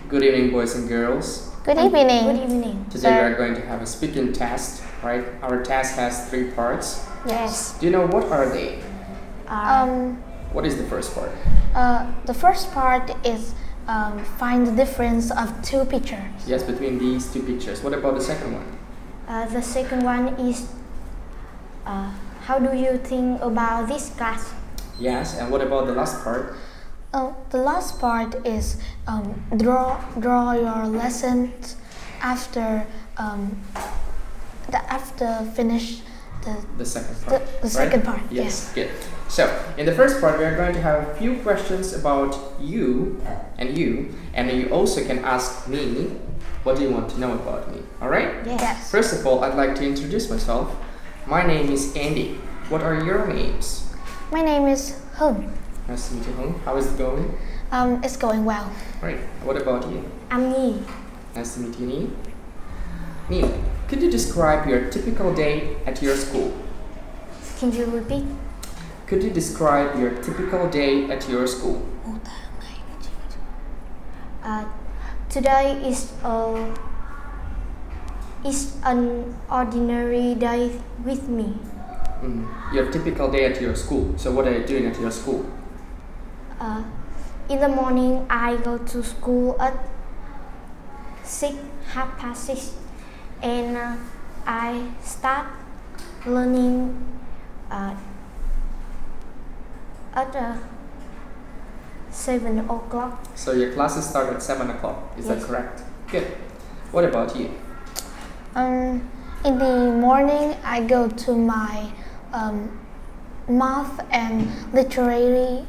Good evening, boys and girls. Good evening. Good evening. Today we are going to have a speaking test, right? Our test has 3 parts. Yes. Do you know what are they? What is the first part? The first part is find the difference of two pictures. Yes, between these 2 pictures. What about the second one? The second one is how do you think about this class? Yes, and what about the last part? The last part is draw your lessons after finish The second part. the second right? part. Yes, good. So, in the first part, we are going to have a few questions about you, and you also can ask me, what do you want to know about me? All right? Yes. First of all, I'd like to introduce myself. My name is Andy. What are your names? My name is Hung. Nice to meet you, Hung. How is it going? It's going well. Right. What about you? I'm Nhi. Nice to meet you, Nhi. Nhi, could you describe your typical day at your school? Can you repeat? Could you describe your typical day at your school? Today is an ordinary day with me. Your typical day at your school. So what are you doing at your school? In the morning, I go to school at 6:30, and I start learning at 7 o'clock. So your classes start at 7 o'clock. Is that Yes. correct? Good. What about you? In the morning, I go to my math and literary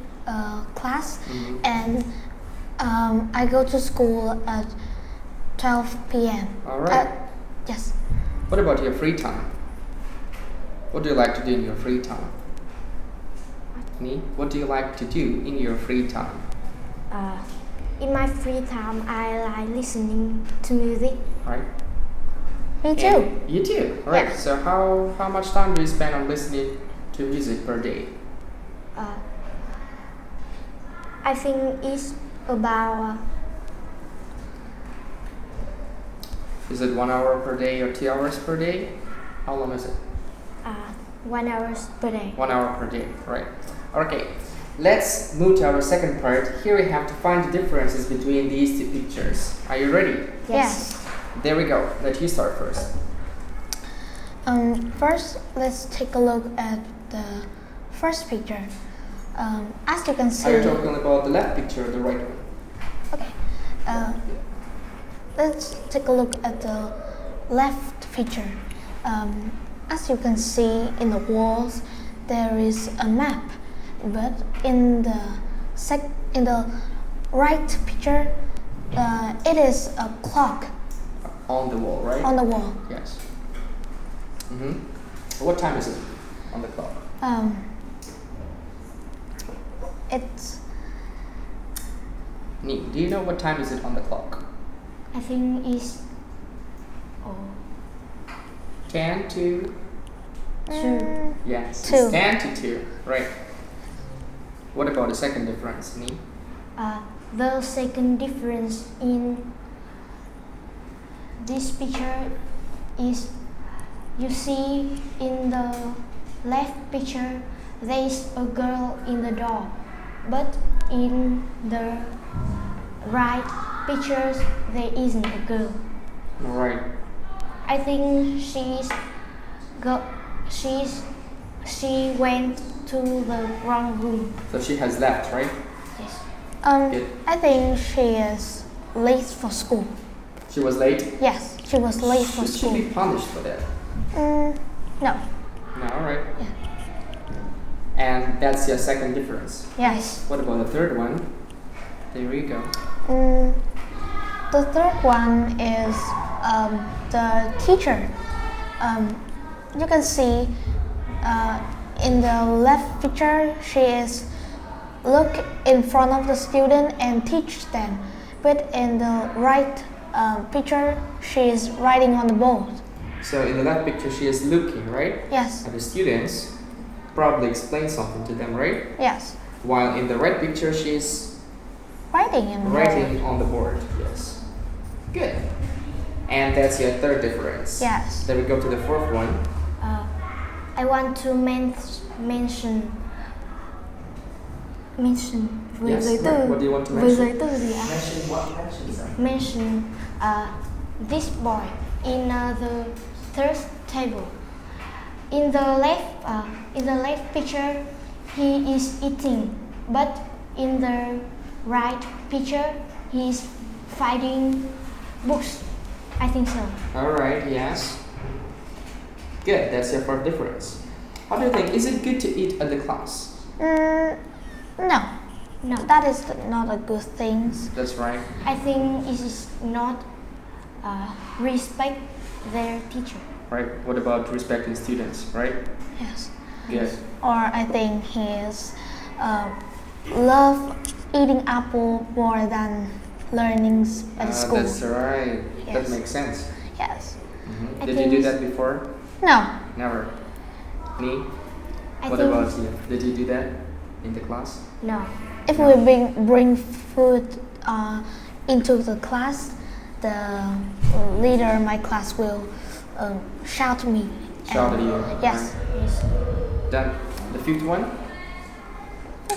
class, and I go to school at 12 p.m. All right. Yes. What about your free time? What do you like to do in your free time? Nhi, what do you like to do in your free time? In my free time, I like listening to music. Right. Me too. And you too. All right. Yeah. So how much time do you spend on listening to music per day? I think it's about Is it 1 hour per day or 2 hours per day? How long is it? 1 hour per day. 1 hour per day, right? Okay, let's move to our second part. Here we have to find the differences between these 2 pictures. Are you ready? Yes. There we go. Let you start first. First, let's take a look at the first picture. As you can see. Are you talking about the left picture or the right one? Okay. Let's take a look at the left picture. As you can see in the walls, there is a map, but in the right picture, it is a clock On the wall, right? on the wall. Yes. What time is it on the clock? It's Nhi, do you know what time is it on the clock? I think it's 10 to... 2. Yes, 2. it's 10 to 2, right. What about the second difference, Nhi? The second difference in this picture is you see in the left picture there is a girl in the door, but in the right pictures there isn't a girl. Right. I think she went to the wrong room. So she has left, right? Yes. Good. I think she is late for school. She was late? Yes, she was late for Should she school. be punished for that? No. No, alright. Yeah. And that's your second difference. Yes. What about the third one? There you go. The third one is the teacher. You can see in the left picture, she is look in front of the student and teach them. But in the right picture, she is writing on the board. So in the left picture, she is looking, right? Yes. At the students, probably explain something to them, right? Yes. While in the right picture, she's Writing in the Writing board. on the board. Yes. Good. And that's your third difference. Yes. Then we go to the fourth one. I want to mention với Yes, giới right. từ. What do you want to Với mention? giới từ gì ạ? Mention what? Mention something. Mention this boy in the third table. In the left picture, he is eating, but in the right picture, he is finding books. I think so. All right. Yes. Good. That's your fourth difference. How do you think? Is it good to eat at the class? No, No, that is not a good thing. That's right. I think it is not respect their teacher. Right. What about respecting students? Right. Yes. Good. Or I think he is love eating apple more than learnings at school. That's right. That Yes. makes sense. Yes. I Did you think do it's- that before? No. Never. Nhi? I What think about you? Did you do that in the class? no. If we bring food into the class, the leader in my class will shout at me. Shout at you. Yes. Yes. Done. The fifth one?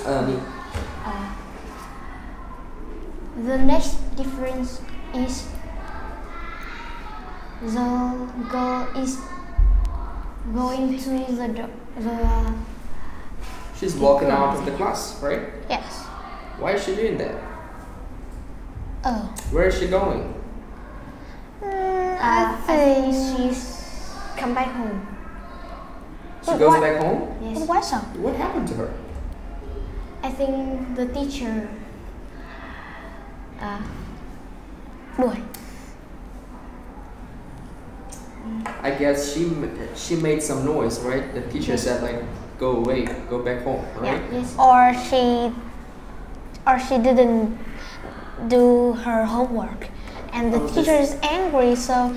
Nhi. The next difference is the girl is going to the She's walking out of the class, right? Yes. Why is she doing that? Oh. Where is she going? I think she's come back home. She But goes why- back home? Yes. Why so? What happened to her? I think the teacher Đuổi. I guess she made some noise, right? The teacher said like, go away, go back home, right? yes. Or she didn't do her homework, and the Oh, teacher is angry, so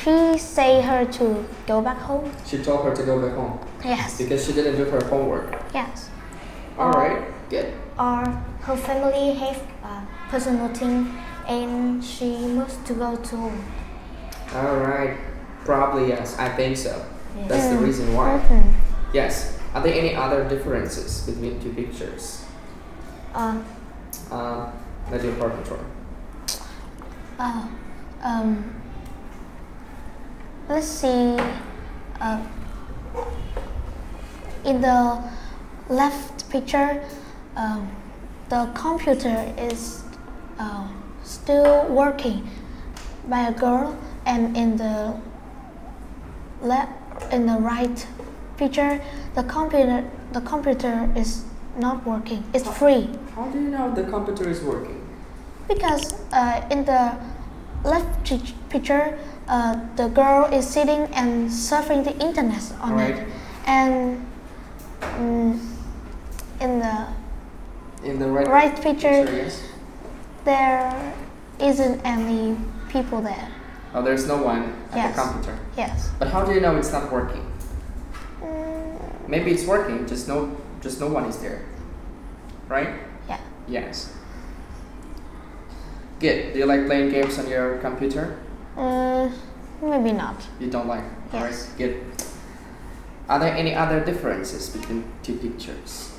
she say her to go back home. She told her to go back home Yes. because she didn't do her homework. Yes. All right, good. Or her family have a personal thing and she must to go to home. All right, probably yes. I think so. Yes. That's the reason why. Mhm. Yes. Are there any other differences between two pictures? Let your partner try. Oh, let's see. In the left picture, the computer is still working by a girl, and in the right picture, the computer is not working. It's free. How do you know the computer is working? Because in the left picture, the girl is sitting and surfing the internet on Right. it, and in the In the right, right picture, yes. there isn't any people there. Oh, there's no one at Yes. the computer. Yes. But how do you know it's not working? Maybe it's working, just no one is there. Right? Yeah. Yes. Good. Do you like playing games on your computer? Maybe not. You don't like? Yes. Right. Good. Are there any other differences between two pictures?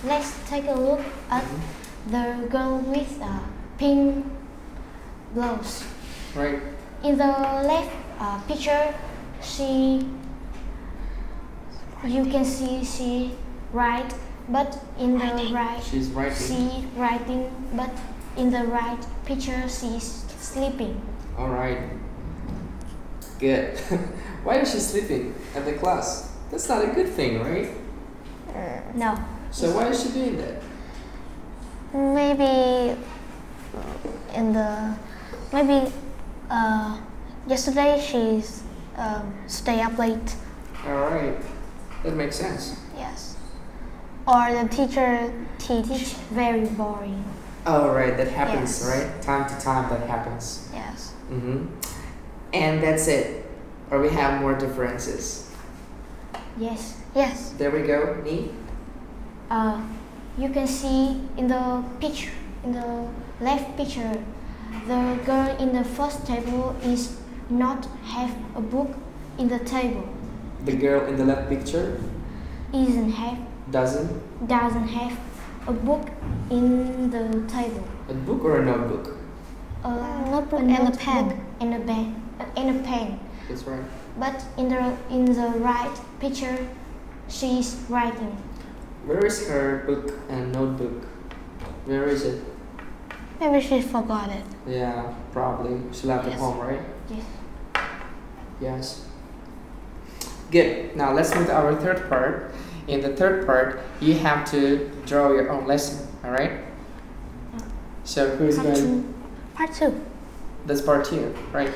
Let's take a look at the girl with pink blouse. Right. In the left picture, you can see she write, but in the right She's writing. she writing, but in the right picture she's sleeping. All right. Good. Why is she sleeping at the class? That's not a good thing, right? No. So why is she doing that? Maybe yesterday she's stay up late. All right. That makes sense. Yes. Or the teacher teach. Very boring. All right. That happens, Yes. right? Time to time that happens. Yes. And that's it. Or we have more differences. Yes. Yes. There we go. Nhi. you can see in the picture, in the left picture, the girl in the first table is not have a book in the table. The girl in the left picture Doesn't have a book in the table. a book or a notebook? Notebook and a pen. And a pen. That's right. But in the right picture, she is writing. Where is her book and notebook? Where is it? Maybe she forgot it. Yeah, probably. She left it Yes. home, right? Yes. Yes. Good. Now let's move to our third part. In the third part, you have to draw your own lesson. All right. So who's going? Part 2. That's part 2, right?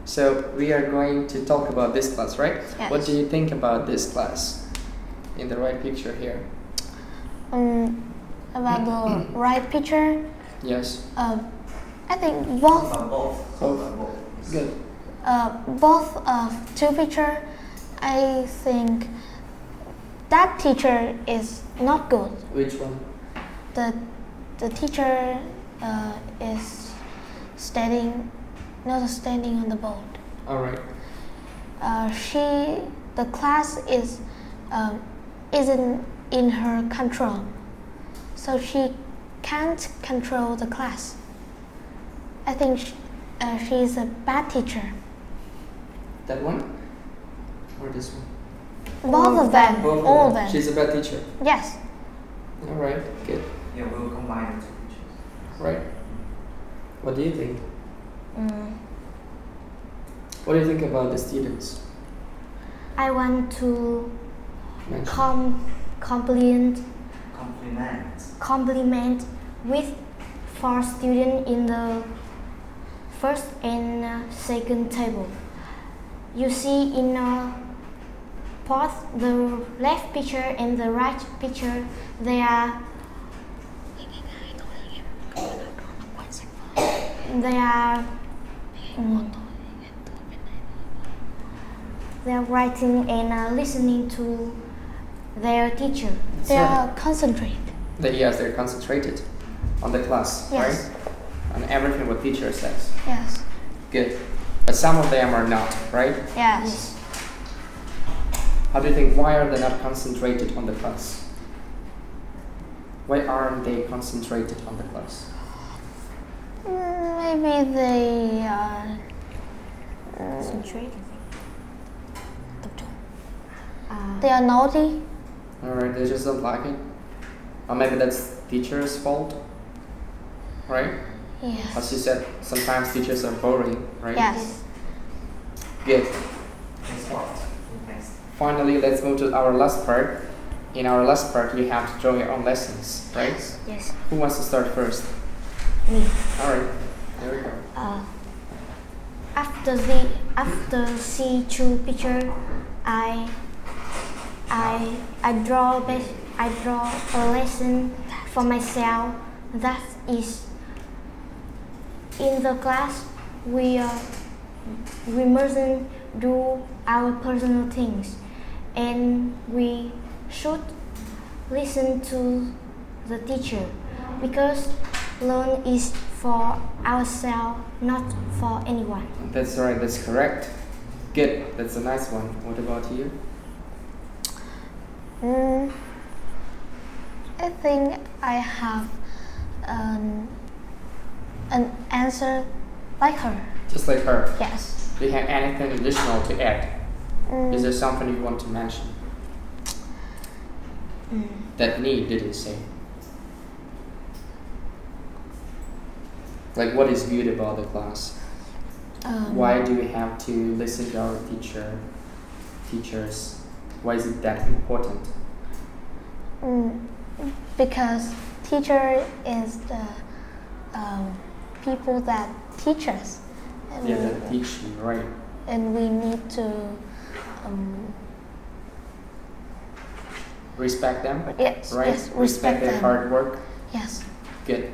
So we are going to talk about this class, right? Yes. What do you think about this class? In the right picture here. About the right picture, Yes. I think both Good. both two picture, I think that teacher is not good. Which one? The teacher is not standing on the board. All right. The class isn't in her control, so she can't control the class. I think she's a bad teacher. That one? Or this one? Both of them. Both All of of them. them. She's a bad teacher. Yes. All right. Good. Yeah, we'll combine the two pictures. Right. What do you think? Mm, What do you think about the students? I want to Mention. compliment with 4 students in the first and second table. You see in both the left picture and the right picture, they are writing and listening to their teacher. They So- are concentrate. Yes, they're concentrated on the class, Yes. right? On everything what teacher says. Yes. Good. But some of them are not, right? Yes. How do you think? Why are they not concentrated on the class? Why aren't they concentrated on the class? Maybe they are. Concentrate. They are naughty. All right, they just don't like it. Or maybe that's teacher's fault, right? Yes. As you said, sometimes teachers are boring, right? Yes. Good. Next part. Next. Finally, let's move to our last part. In our last part, you have to draw your own lessons, right? Yes. Who wants to start first? Me. All right, there we go. After see 2 picture, I draw a lesson for myself. That is, in the class we mustn't do our personal things, and we should listen to the teacher, because learn is for ourselves, not for anyone. That's right, that's correct. Good, that's a nice one. What about you? I think I have an answer like her. Just like her. Yes. Do you have anything additional to add? Is there something you want to mention that Nhi didn't say? Like, what is good about the class? Why do we have to listen to our teachers? Why is it that important? Because teacher is the people that teach us. And Yeah, that teach you, right? and we need to Respect them, yes, right? yes, Respect their them. hard work. Yes. Good.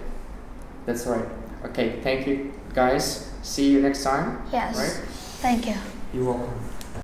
That's right. Okay, thank you guys. See you next time. Yes. Right? Thank you. You're welcome.